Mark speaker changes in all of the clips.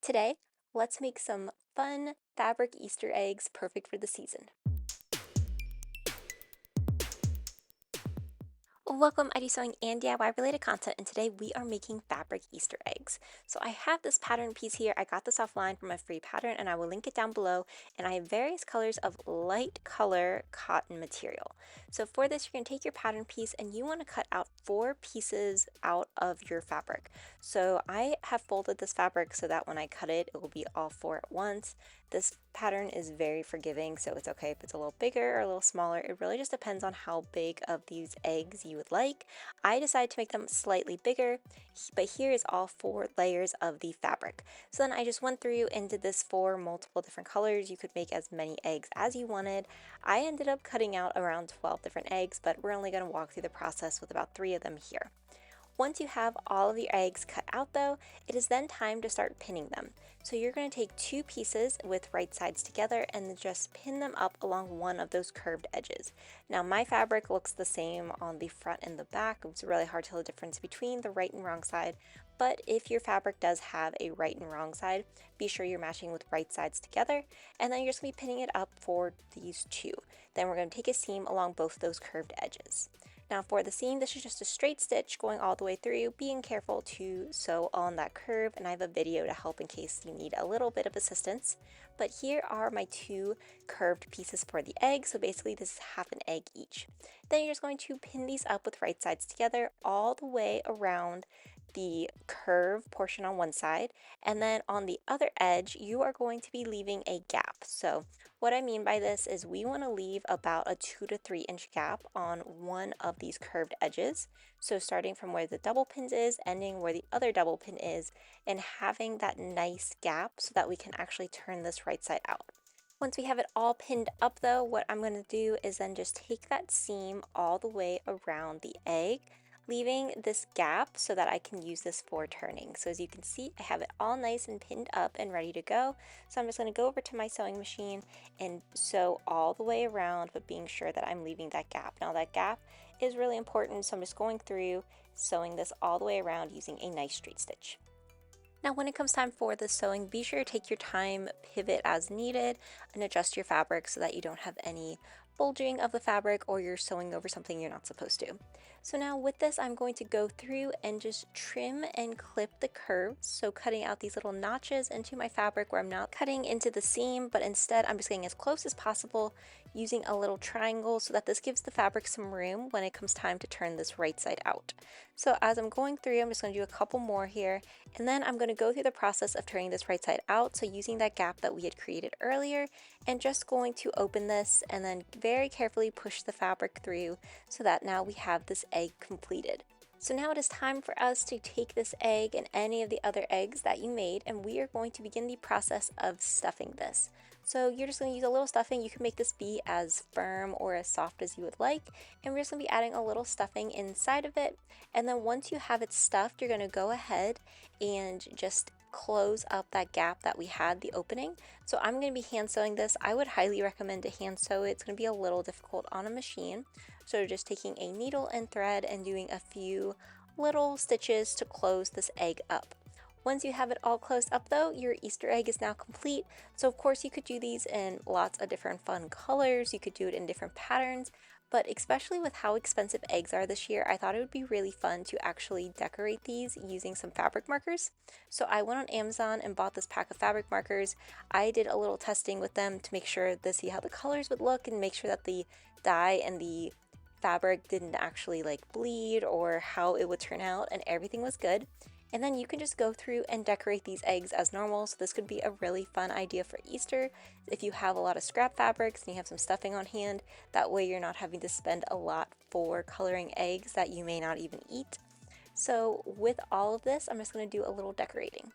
Speaker 1: Today, let's make some fun fabric Easter eggs perfect for the season. Welcome, I do sewing and DIY related content, and today we are making fabric Easter eggs. So I have this pattern piece here. I got this offline from a free pattern and I will link it down below. And I have various colors of light color cotton material. So for this, you're going to take your pattern piece and you want to cut out 4 pieces out of your fabric. So I have folded this fabric so that when I cut it, it will be all 4 at once. This pattern is very forgiving, so it's okay if it's a little bigger or a little smaller. It really just depends on how big of these eggs you would like. I decided to make them slightly bigger, but here is all 4 layers of the fabric. So then I just went through and did this for multiple different colors. You could make as many eggs as you wanted. I ended up cutting out around 12 different eggs, but we're only going to walk through the process with about 3 of them here. Once you have all of your eggs cut out though, it is then time to start pinning them. So you're going to take 2 pieces with right sides together and then just pin them up along one of those curved edges. Now my fabric looks the same on the front and the back. It's really hard to tell the difference between the right and wrong side, but if your fabric does have a right and wrong side, be sure you're matching with right sides together, and then you're just going to be pinning it up for these 2. Then we're going to take a seam along both those curved edges. Now for the seam, this is just a straight stitch going all the way through, being careful to sew on that curve, and I have a video to help in case you need a little bit of assistance. But here are my 2 curved pieces for the egg, so basically this is half an egg each. Then you're just going to pin these up with right sides together all the way around the curve portion on one side, and then on the other edge you are going to be leaving a gap. So what I mean by this is we want to leave about a 2 to 3 inch gap on one of these curved edges. So starting from where the double pin is, ending where the other double pin is, and having that nice gap so that we can actually turn this right side out. Once we have it all pinned up though, what I'm going to do is then just take that seam all the way around the egg, leaving this gap so that I can use this for turning. So as you can see, I have it all nice and pinned up and ready to go. So I'm just going to go over to my sewing machine and sew all the way around, but being sure that I'm leaving that gap. Now that gap is really important, so I'm just going through sewing this all the way around using a nice straight stitch. Now when it comes time for the sewing, be sure to take your time, pivot as needed, and adjust your fabric so that you don't have any bulging of the fabric or you're sewing over something you're not supposed to. So now with this, I'm going to go through and just trim and clip the curves. So cutting out these little notches into my fabric where I'm not cutting into the seam, but instead I'm just getting as close as possible using a little triangle so that this gives the fabric some room when it comes time to turn this right side out. So as I'm going through, I'm just going to do a couple more here, and then I'm going to go through the process of turning this right side out. So using that gap that we had created earlier, and just going to open this and then very carefully push the fabric through so that now we have this egg completed. So now it is time for us to take this egg and any of the other eggs that you made, and we are going to begin the process of stuffing this. So you're just going to use a little stuffing. You can make this be as firm or as soft as you would like, and we're just going to be adding a little stuffing inside of it. And then once you have it stuffed, you're going to go ahead and just close up that gap that we had, the opening. So I'm going to be hand sewing this. I would highly recommend to hand sew it. It's going to be a little difficult on a machine. So just taking a needle and thread and doing a few little stitches to close this egg up. Once you have it all closed up though, your Easter egg is now complete. So of course you could do these in lots of different fun colors. You could do it in different patterns. But especially with how expensive eggs are this year, I thought it would be really fun to actually decorate these using some fabric markers. So I went on Amazon and bought this pack of fabric markers. I did a little testing with them to make sure to see how the colors would look and make sure that the dye and the fabric didn't actually like bleed or how it would turn out, and everything was good. And then you can just go through and decorate these eggs as normal. So this could be a really fun idea for Easter if you have a lot of scrap fabrics and you have some stuffing on hand. That way you're not having to spend a lot for coloring eggs that you may not even eat. So with all of this, I'm just going to do a little decorating.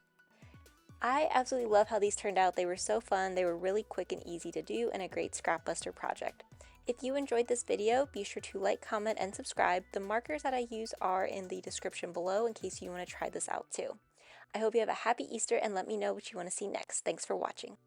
Speaker 1: I absolutely love how these turned out. They were so fun. They were really quick and easy to do, and a great scrap buster project. If you enjoyed this video, be sure to like, comment, and subscribe. The markers that I use are in the description below in case you want to try this out too. I hope you have a happy Easter, and let me know what you want to see next. Thanks for watching.